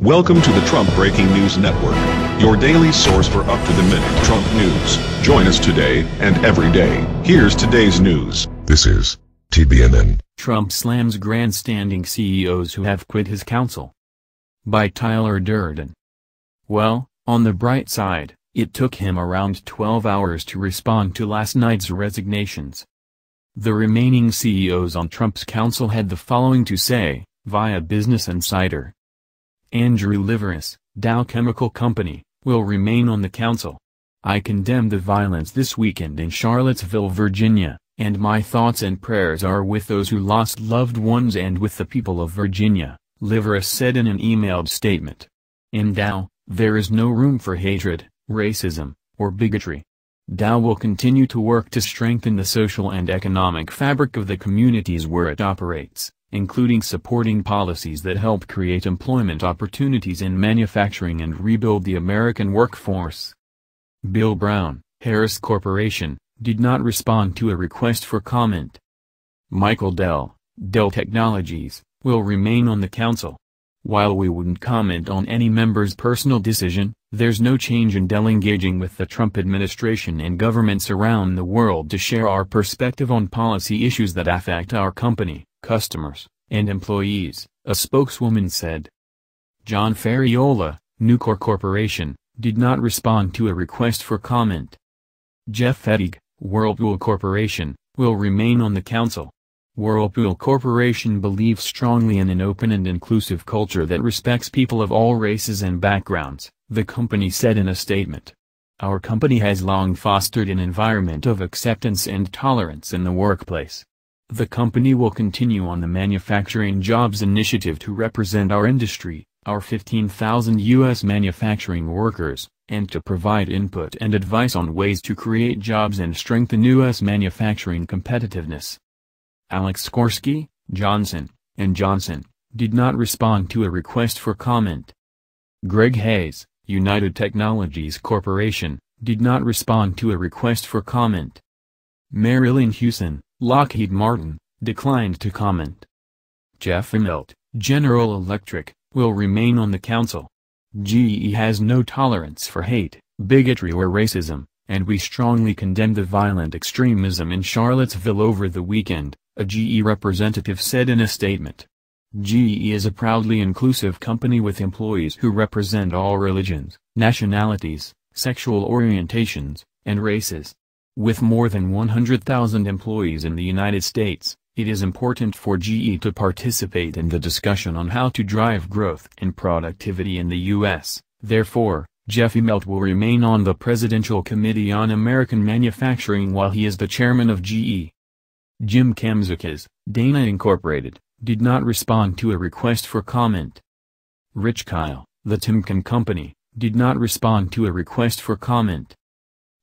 Welcome to the Trump Breaking News Network, your daily source for up-to-the-minute Trump news. Join us today and every day. Here's today's news. This is TBNN. Trump slams grandstanding CEOs who have quit his council. By Tyler Durden. Well, on the bright side, it took him around 12 hours to respond to last night's resignations. The remaining CEOs on Trump's council had the following to say, via Business Insider. Andrew Liveris, Dow Chemical Company, will remain on the council. I condemn the violence this weekend in Charlottesville, Virginia, and my thoughts and prayers are with those who lost loved ones and with the people of Virginia, Liveris said in an emailed statement. In Dow, there is no room for hatred, racism, or bigotry. Dow will continue to work to strengthen the social and economic fabric of the communities where it operates, including supporting policies that help create employment opportunities in manufacturing and rebuild the American workforce. Bill Brown, Harris Corporation, did not respond to a request for comment. Michael Dell, Dell Technologies, will remain on the council. While we wouldn't comment on any member's personal decision, there's no change in Dell engaging with the Trump administration and governments around the world to share our perspective on policy issues that affect our company, customers, and employees, a spokeswoman said. John Ferriola, Nucor Corporation, did not respond to a request for comment. Jeff Fettig, Whirlpool Corporation, will remain on the council. Whirlpool Corporation believes strongly in an open and inclusive culture that respects people of all races and backgrounds, the company said in a statement. Our company has long fostered an environment of acceptance and tolerance in the workplace. The company will continue on the Manufacturing Jobs Initiative to represent our industry, our 15,000 U.S. manufacturing workers, and to provide input and advice on ways to create jobs and strengthen U.S. manufacturing competitiveness. Alex Skorsky, Johnson & Johnson, did not respond to a request for comment. Greg Hayes, United Technologies Corporation, did not respond to a request for comment. Marilyn Hewson, Lockheed Martin, declined to comment. Jeff Immelt, General Electric, will remain on the council. GE has no tolerance for hate, bigotry or racism, and we strongly condemn the violent extremism in Charlottesville over the weekend, a GE representative said in a statement. GE is a proudly inclusive company with employees who represent all religions, nationalities, sexual orientations, and races. With more than 100,000 employees in the United States, it is important for GE to participate in the discussion on how to drive growth and productivity in the U.S. Therefore, Jeff Immelt will remain on the Presidential Committee on American Manufacturing while he is the chairman of GE. Jim Kamzikis, Dana Incorporated, did not respond to a request for comment. Rich Kyle, the Timken Company, did not respond to a request for comment.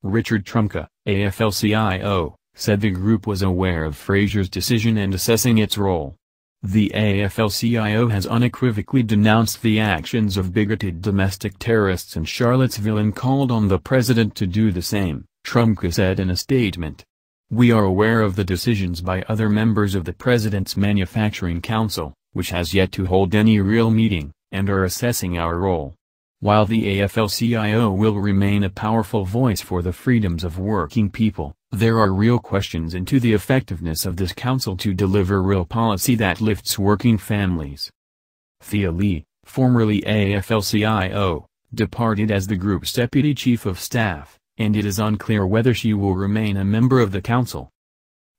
Richard Trumka, AFL-CIO, said the group was aware of Frazier's decision and assessing its role. The AFL-CIO has unequivocally denounced the actions of bigoted domestic terrorists in Charlottesville and called on the president to do the same, Trumka said in a statement. We are aware of the decisions by other members of the President's Manufacturing Council, which has yet to hold any real meeting, and are assessing our role. While the AFL-CIO will remain a powerful voice for the freedoms of working people, there are real questions into the effectiveness of this council to deliver real policy that lifts working families. Thea Lee, formerly AFL-CIO, departed as the group's deputy chief of staff, and it is unclear whether she will remain a member of the council.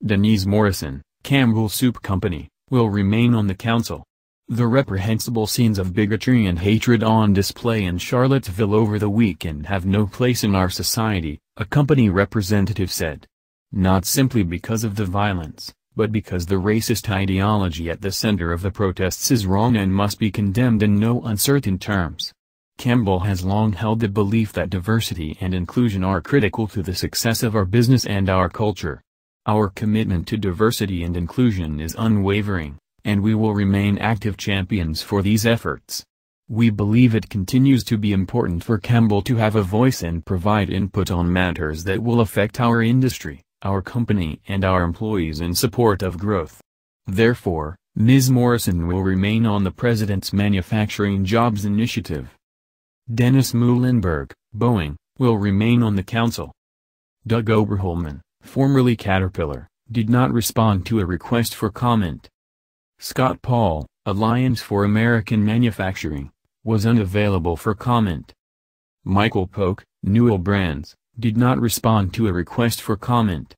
Denise Morrison, Campbell Soup Company, will remain on the council. The reprehensible scenes of bigotry and hatred on display in Charlottesville over the weekend have no place in our society, a company representative said. Not simply because of the violence, but because the racist ideology at the center of the protests is wrong and must be condemned in no uncertain terms. Campbell has long held the belief that diversity and inclusion are critical to the success of our business and our culture. Our commitment to diversity and inclusion is unwavering, and we will remain active champions for these efforts. We believe it continues to be important for Campbell to have a voice and provide input on matters that will affect our industry, our company and our employees in support of growth. Therefore, Ms. Morrison will remain on the President's Manufacturing Jobs Initiative. Dennis Muhlenberg, Boeing, will remain on the council. Doug Oberholman, formerly Caterpillar, did not respond to a request for comment. Scott Paul, Alliance for American Manufacturing, was unavailable for comment. Michael Polk, Newell Brands, did not respond to a request for comment.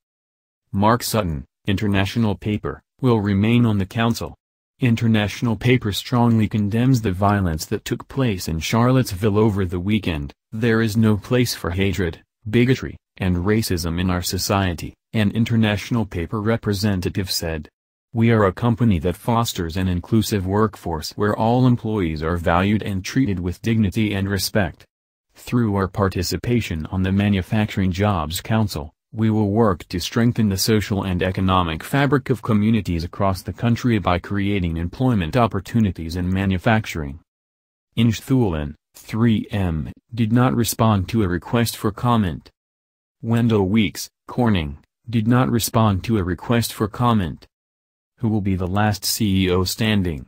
Mark Sutton, International Paper, will remain on the council. International Paper strongly condemns the violence that took place in Charlottesville over the weekend. There is no place for hatred, bigotry, and racism in our society, an International Paper representative said. We are a company that fosters an inclusive workforce where all employees are valued and treated with dignity and respect. Through our participation on the Manufacturing Jobs Council, we will work to strengthen the social and economic fabric of communities across the country by creating employment opportunities in manufacturing. Inge Thulin, 3M, did not respond to a request for comment. Wendell Weeks, Corning, did not respond to a request for comment. Who will be the last CEO standing?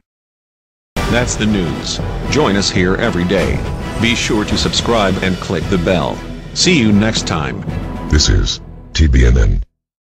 That's the news. Join us here every day. Be sure to subscribe and click the bell. See you next time. This is TBNN.